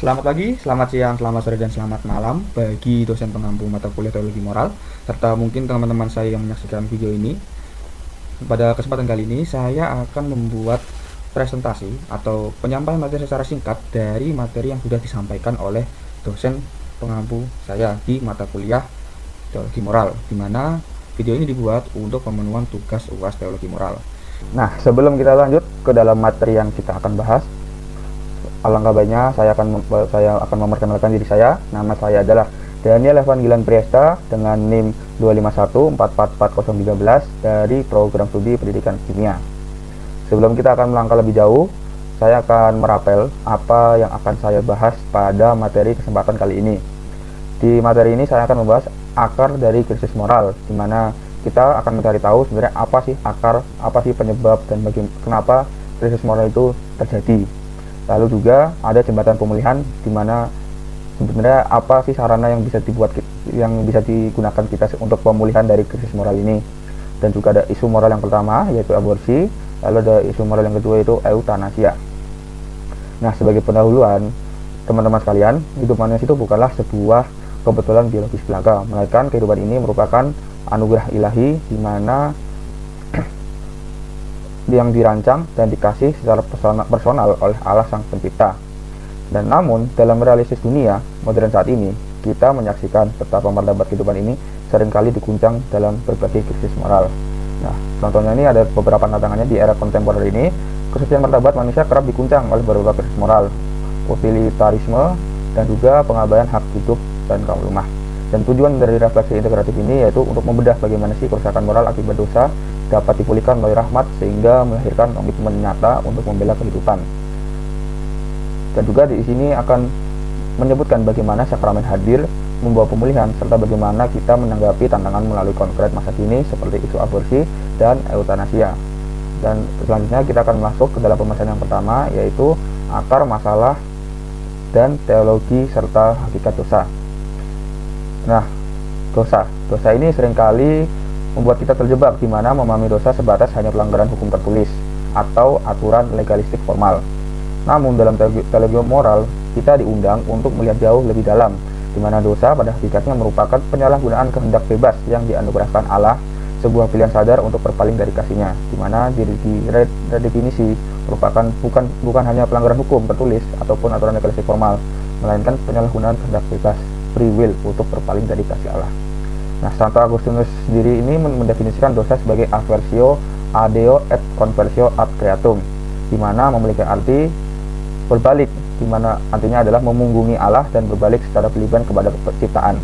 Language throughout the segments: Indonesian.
Selamat pagi, selamat siang, selamat sore, dan selamat malam bagi dosen pengampu mata kuliah teologi moral, serta mungkin teman-teman saya yang menyaksikan video ini. Pada kesempatan kali ini, saya akan membuat presentasi atau penyampaian materi secara singkat dari materi yang sudah disampaikan oleh dosen pengampu saya di mata kuliah teologi moral, di mana video ini dibuat untuk pemenuhan tugas UAS teologi moral. Nah, sebelum kita lanjut ke dalam materi yang kita akan bahas, alangkah baiknya saya akan memperkenalkan diri saya. Nama saya adalah Daniel Evangelan Priesta dengan NIM 251444013 dari program studi pendidikan kimia. Sebelum kita akan melangkah lebih jauh, saya akan merapel apa yang akan saya bahas pada materi kesempatan kali ini. Di materi ini saya akan membahas akar dari krisis moral, di mana kita akan mencari tahu sebenarnya apa sih akar, apa sih penyebab, dan kenapa krisis moral itu terjadi. Lalu juga ada jembatan pemulihan, di mana sebenarnya apa sih sarana yang bisa digunakan kita untuk pemulihan dari krisis moral ini. Dan juga ada isu moral yang pertama, yaitu aborsi. Lalu ada isu moral yang kedua, yaitu eutanasia. Nah, sebagai pendahuluan, teman-teman sekalian, hidup manusia itu bukanlah sebuah kebetulan biologis belaka, melainkan kehidupan ini merupakan anugerah ilahi, di mana yang dirancang dan dikasih secara personal oleh Allah Sang Pencipta. Dan namun, dalam realitas dunia modern saat ini, kita menyaksikan betapa martabat kehidupan ini seringkali diguncang dalam berbagai krisis moral. Nah, contohnya ini ada beberapa tantangannya di era kontemporer ini. Khususnya martabat manusia kerap diguncang oleh beberapa krisis moral, utilitarisme, dan juga pengabaian hak hidup dan kaum lemah. Dan tujuan dari refleksi integratif ini yaitu untuk membedah bagaimana sih kerusakan moral akibat dosa dapat dipulihkan melalui rahmat, sehingga melahirkan komitmen nyata untuk membela kehidupan. Dan juga di sini akan menyebutkan bagaimana sakramen hadir membawa pemulihan, serta bagaimana kita menanggapi tantangan melalui konkret masa kini seperti isu aborsi dan eutanasia. Dan selanjutnya kita akan masuk ke dalam pembahasan yang pertama, yaitu akar masalah dan teologi serta hakikat dosa. Nah, dosa ini seringkali membuat kita terjebak, di mana memahami dosa sebatas hanya pelanggaran hukum tertulis atau aturan legalistik formal. Namun dalam teologi moral, kita diundang untuk melihat jauh lebih dalam, di mana dosa pada hakikatnya merupakan penyalahgunaan kehendak bebas yang dianugerahkan Allah, sebuah pilihan sadar untuk berpaling dari kasih-Nya, di mana redefinisi merupakan bukan hanya pelanggaran hukum tertulis ataupun aturan legalistik formal, melainkan penyalahgunaan kehendak bebas, free will, untuk berpaling dari kasih Allah. Nah, Santo Agustinus sendiri ini mendefinisikan dosa sebagai aversio adeo et conversio ad creatum, di mana memiliki arti berbalik, di mana artinya adalah memunggungi Allah dan berbalik secara berlebihan kepada penciptaan.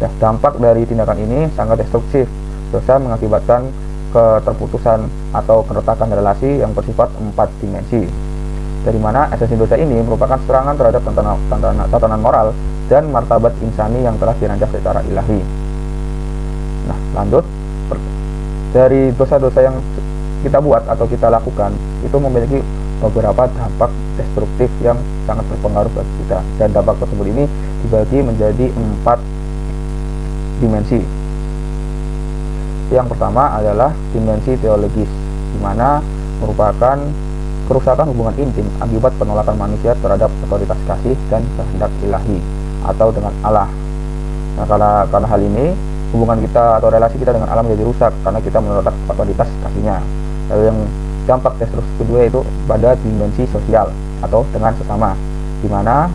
Nah, dampak dari tindakan ini sangat destruktif. Dosa mengakibatkan keterputusan atau keretakan relasi yang bersifat 4 dimensi. Dari mana esensi dosa ini merupakan serangan terhadap tatanan moral dan martabat insani yang telah dirancang secara ilahi. Nah, lanjut, dari dosa-dosa yang kita buat atau kita lakukan itu memiliki beberapa dampak destruktif yang sangat berpengaruh bagi kita, dan dampak tersebut ini dibagi menjadi 4 dimensi. Yang pertama adalah dimensi teologis, di mana merupakan kerusakan hubungan intim akibat penolakan manusia terhadap otoritas kasih dan kehendak ilahi atau dengan Allah. Nah, karena hal ini, hubungan kita atau relasi kita dengan alam menjadi rusak karena kita menolak otoritas kasih-Nya. Lalu yang dampak destruktif kedua itu pada dimensi sosial atau dengan sesama, di mana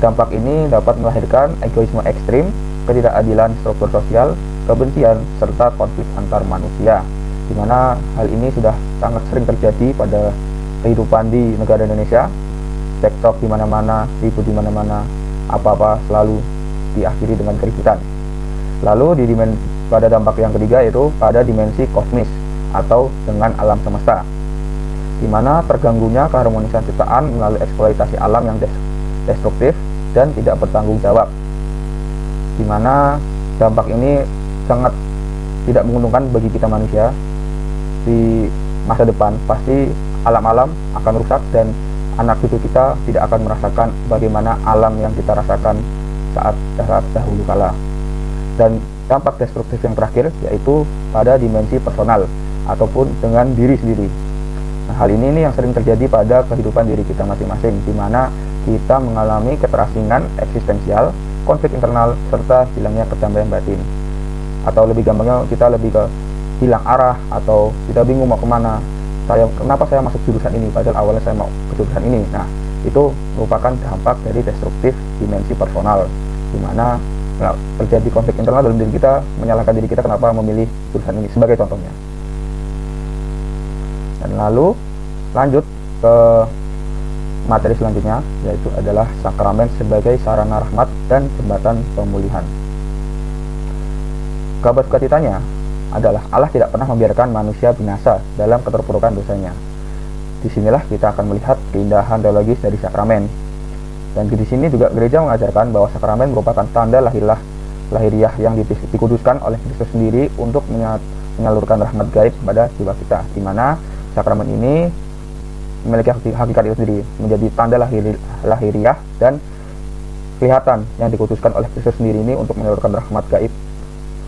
dampak ini dapat melahirkan egoisme ekstrim, ketidakadilan struktur sosial, kebencian, serta konflik antar manusia, di mana hal ini sudah sangat sering terjadi pada kehidupan di negara Indonesia. Cekcok di mana-mana, ribut di mana-mana, apa-apa selalu diakhiri dengan keributan. Lalu pada dampak yang ketiga yaitu pada dimensi kosmis atau dengan alam semesta, di mana terganggunya keharmonisan ciptaan melalui eksploitasi alam yang destruktif dan tidak bertanggung jawab, di mana dampak ini sangat tidak menguntungkan bagi kita manusia. Di masa depan pasti alam-alam akan rusak, dan anak cucu kita tidak akan merasakan bagaimana alam yang kita rasakan saat dahulu kala. Dan dampak destruktif yang terakhir yaitu pada dimensi personal ataupun dengan diri sendiri. Nah, hal ini yang sering terjadi pada kehidupan diri kita masing-masing, di mana kita mengalami keterasingan eksistensial, konflik internal, serta hilangnya kedamaian batin. Atau lebih gampangnya, kita lebih ke hilang arah, atau kita bingung mau kemana. Kenapa saya masuk jurusan ini, padahal awalnya saya mau ke jurusan ini. Nah, itu merupakan dampak dari destruktif dimensi personal, di mana terjadi konflik internal dalam diri kita, menyalahkan diri kita kenapa memilih jurusan ini, sebagai contohnya. Dan lalu lanjut ke materi selanjutnya, yaitu adalah sakramen sebagai sarana rahmat dan jembatan pemulihan. Kabar sukacitanya adalah Allah tidak pernah membiarkan manusia binasa dalam keterpurukan dosanya. Disinilah kita akan melihat keindahan teologis dari sakramen. Dan di sini juga gereja mengajarkan bahwa sakramen merupakan tanda lahiriah yang dikuduskan oleh Kristus sendiri untuk menyalurkan rahmat gaib kepada jiwa kita, di mana sakramen ini memiliki hakikat itu sendiri, menjadi tanda lahiriah dan kelihatan yang dikuduskan oleh Kristus sendiri ini untuk menyalurkan rahmat gaib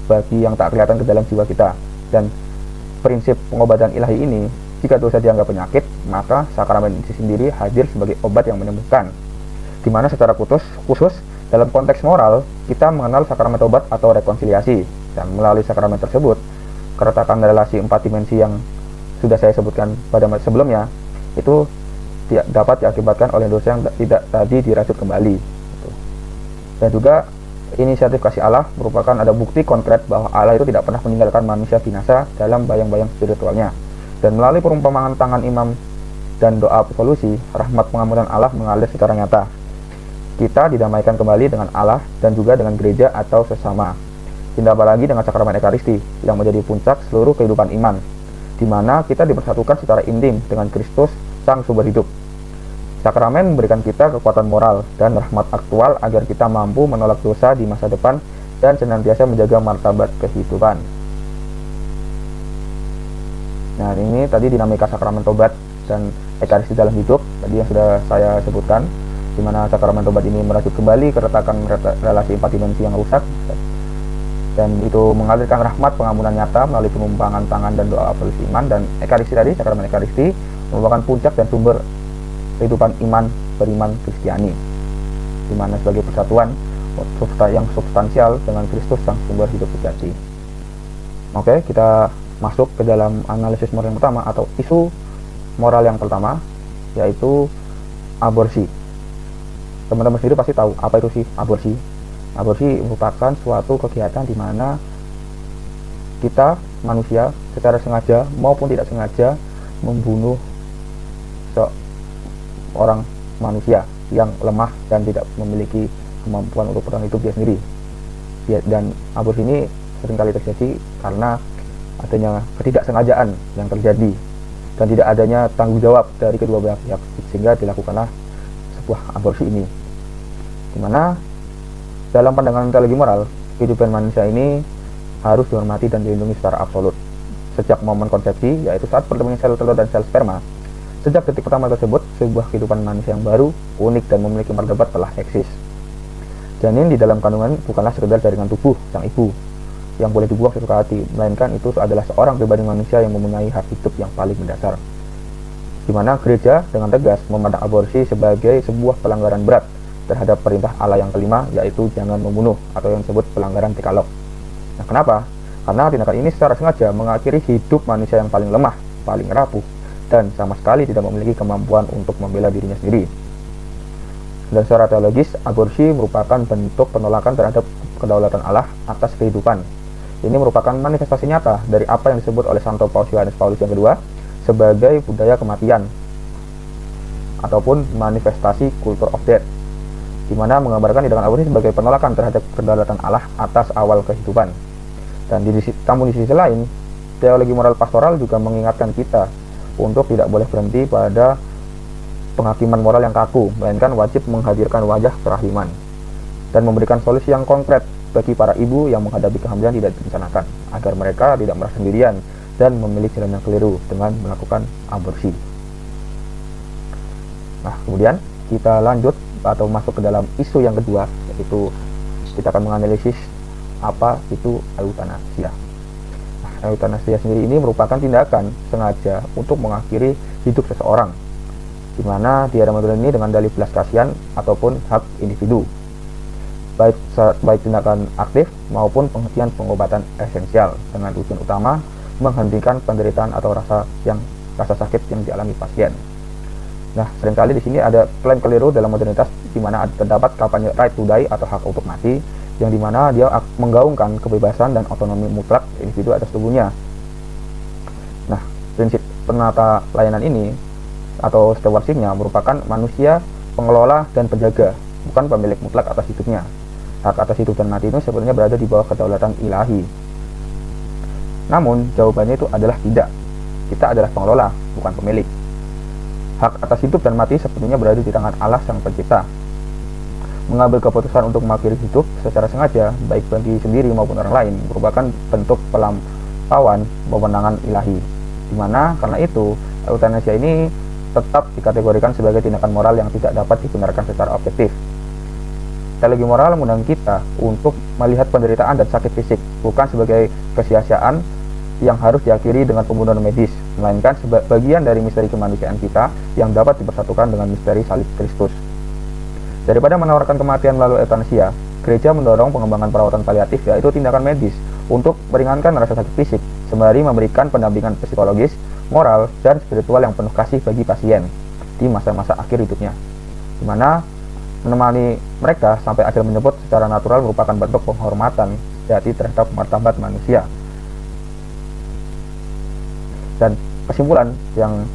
bagi yang tak kelihatan ke dalam jiwa kita. Dan prinsip pengobatan ilahi ini, jika dosa dianggap penyakit, maka sakramen itu sendiri hadir sebagai obat yang menyembuhkan, di mana secara khusus dalam konteks moral kita mengenal sakramen tobat atau rekonsiliasi. Dan melalui sakramen tersebut, keretakan relasi 4 dimensi yang sudah saya sebutkan pada sebelumnya itu tidak dapat diakibatkan oleh dosa yang tidak tadi dirajut kembali. Dan juga inisiatif kasih Allah merupakan ada bukti konkret bahwa Allah itu tidak pernah meninggalkan manusia binasa dalam bayang-bayang spiritualnya. Dan melalui perumpamaan tangan imam dan doa absolusi, rahmat pengampunan Allah mengalir secara nyata. Kita didamaikan kembali dengan Allah dan juga dengan gereja atau sesama. Tidak apalagi dengan sakramen Ekaristi yang menjadi puncak seluruh kehidupan iman, di mana kita dipersatukan secara intim dengan Kristus, Sang Sumber Hidup. Sakramen memberikan kita kekuatan moral dan rahmat aktual agar kita mampu menolak dosa di masa depan dan senantiasa menjaga martabat kehidupan. Nah, ini tadi dinamika sakramen tobat dan Ekaristi dalam hidup tadi yang sudah saya sebutkan, di mana sakramen tobat ini merajut kembali keretakan relasi 4 dimensi yang rusak, dan itu mengalirkan rahmat pengampunan nyata melalui penumpangan tangan dan doa absolusi iman. Dan Ekaristi tadi, sakramen Ekaristi merupakan puncak dan sumber kehidupan iman beriman Kristiani, di mana sebagai persatuan yang substansial dengan Kristus Sang Sumber Hidup sejati. Oke, kita masuk ke dalam analisis moral yang pertama atau isu moral yang pertama, yaitu aborsi. Teman-teman sendiri pasti tahu apa itu sih aborsi. Aborsi merupakan suatu kegiatan di mana kita manusia secara sengaja maupun tidak sengaja membunuh seorang manusia yang lemah dan tidak memiliki kemampuan untuk bertahan hidup dia sendiri. Dan aborsi ini seringkali terjadi karena adanya ketidaksengajaan yang terjadi dan tidak adanya tanggung jawab dari kedua belah pihak, sehingga dilakukanlah sebuah aborsi ini, dimana dalam pandangan teologi moral, kehidupan manusia ini harus dihormati dan dilindungi secara absolut sejak momen konsepsi, yaitu saat pertemuan sel telur dan sel sperma. Sejak detik pertama tersebut, sebuah kehidupan manusia yang baru, unik dan memiliki martabat telah eksis. Janin di dalam kandungan bukanlah sekedar jaringan tubuh sang ibu yang boleh dibuang sesuka hati, melainkan itu adalah seorang pribadi manusia yang mempunyai hak hidup yang paling mendasar, di mana gereja dengan tegas memandang aborsi sebagai sebuah pelanggaran berat terhadap perintah Allah yang kelima, yaitu jangan membunuh, atau yang disebut pelanggaran dekalog. Nah, kenapa? Karena tindakan ini secara sengaja mengakhiri hidup manusia yang paling lemah, paling rapuh, dan sama sekali tidak memiliki kemampuan untuk membela dirinya sendiri. Dan secara teologis, aborsi merupakan bentuk penolakan terhadap kedaulatan Allah atas kehidupan. Ini merupakan manifestasi nyata dari apa yang disebut oleh Santo Paus Yohanes Paulus yang kedua sebagai budaya kematian ataupun manifestasi culture of death, di mana menggambarkan tindakan aborsi sebagai penolakan terhadap kedaulatan Allah atas awal kehidupan. Dan namun di sisi lain, teologi moral pastoral juga mengingatkan kita untuk tidak boleh berhenti pada penghakiman moral yang kaku, melainkan wajib menghadirkan wajah kerahiman dan memberikan solusi yang konkret bagi para ibu yang menghadapi kehamilan tidak direncanakan, agar mereka tidak merasa sendirian dan memilih jalan yang keliru dengan melakukan aborsi. Nah, kemudian kita lanjut atau masuk ke dalam isu yang kedua, yaitu kita akan menganalisis apa itu eutanasia. Eutanasia sendiri ini merupakan tindakan sengaja untuk mengakhiri hidup seseorang, di mana di era modern ini dengan dalih belas kasihan ataupun hak individu, baik tindakan aktif maupun penghentian pengobatan esensial dengan tujuan utama menghentikan penderitaan atau rasa sakit yang dialami pasien. Nah, seringkali di sini ada klaim keliru dalam modernitas di mana terdapat kampanye right to die atau hak untuk mati, yang dimana dia menggaungkan kebebasan dan otonomi mutlak individu atas tubuhnya. Nah, prinsip penata layanan ini atau stewardship-nya merupakan manusia pengelola dan penjaga, bukan pemilik mutlak atas hidupnya. Hak atas hidup dan mati itu sebenarnya berada di bawah kedaulatan ilahi. Namun, jawabannya itu adalah tidak. Kita adalah pengelola, bukan pemilik. Hak atas hidup dan mati sepenuhnya berada di tangan Allah Sang Pencipta. Mengambil keputusan untuk mengakhiri hidup secara sengaja, baik bagi sendiri maupun orang lain, merupakan bentuk pelampauan wewenangan ilahi. Dimana karena itu, euthanasia ini tetap dikategorikan sebagai tindakan moral yang tidak dapat dibenarkan secara objektif. Teologi moral mengundang kita untuk melihat penderitaan dan sakit fisik bukan sebagai kesia-siaan yang harus diakhiri dengan pembunuhan medis, melainkan sebagai bagian dari misteri kemanusiaan kita yang dapat dipersatukan dengan misteri salib Kristus. Daripada menawarkan kematian melalui euthanasia, gereja mendorong pengembangan perawatan paliatif, yaitu tindakan medis untuk meringankan rasa sakit fisik, sembari memberikan pendampingan psikologis, moral, dan spiritual yang penuh kasih bagi pasien di masa-masa akhir hidupnya, di mana menemani mereka sampai akhir menyebut secara natural merupakan bentuk penghormatan sejati terhadap martabat manusia. Dan kesimpulan yang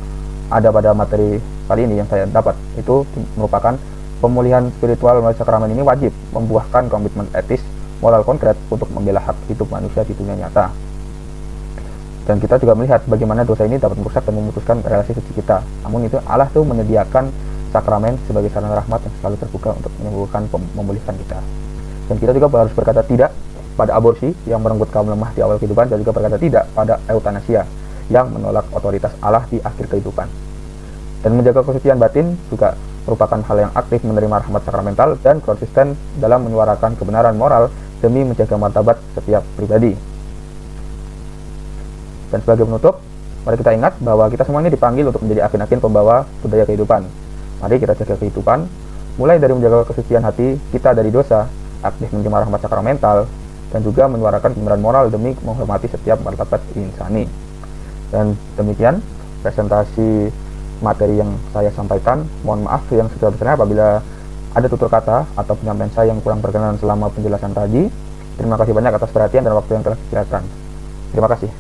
ada pada materi kali ini yang saya dapat itu merupakan pemulihan spiritual melalui sakramen ini wajib membuahkan komitmen etis, moral konkret untuk membela hak hidup manusia di dunia nyata. Dan kita juga melihat bagaimana dosa ini dapat merusak dan memutuskan relasi suci kita. Namun itu Allah tuh menyediakan sakramen sebagai sarana rahmat yang selalu terbuka untuk menyembuhkan, memulihkan kita. Dan kita juga harus berkata tidak pada aborsi yang merenggut kaum lemah di awal kehidupan, dan juga berkata tidak pada euthanasia yang menolak otoritas Allah di akhir kehidupan. Dan menjaga kesucian batin juga merupakan hal yang aktif menerima rahmat sakramental dan konsisten dalam menyuarakan kebenaran moral demi menjaga martabat setiap pribadi. Dan sebagai penutup, mari kita ingat bahwa kita semua ini dipanggil untuk menjadi agen-agen pembawa budaya kehidupan. Mari kita jaga kehidupan, mulai dari menjaga kesucian hati kita dari dosa, aktif menerima rahmat sakramental, dan juga menyuarakan kebenaran moral demi menghormati setiap martabat insani. Dan demikian presentasi materi yang saya sampaikan. Mohon maaf yang sebesar-besarnya apabila ada tutur kata atau penyampaian saya yang kurang berkenan selama penjelasan tadi. Terima kasih banyak atas perhatian dan waktu yang telah disediakan. Terima kasih.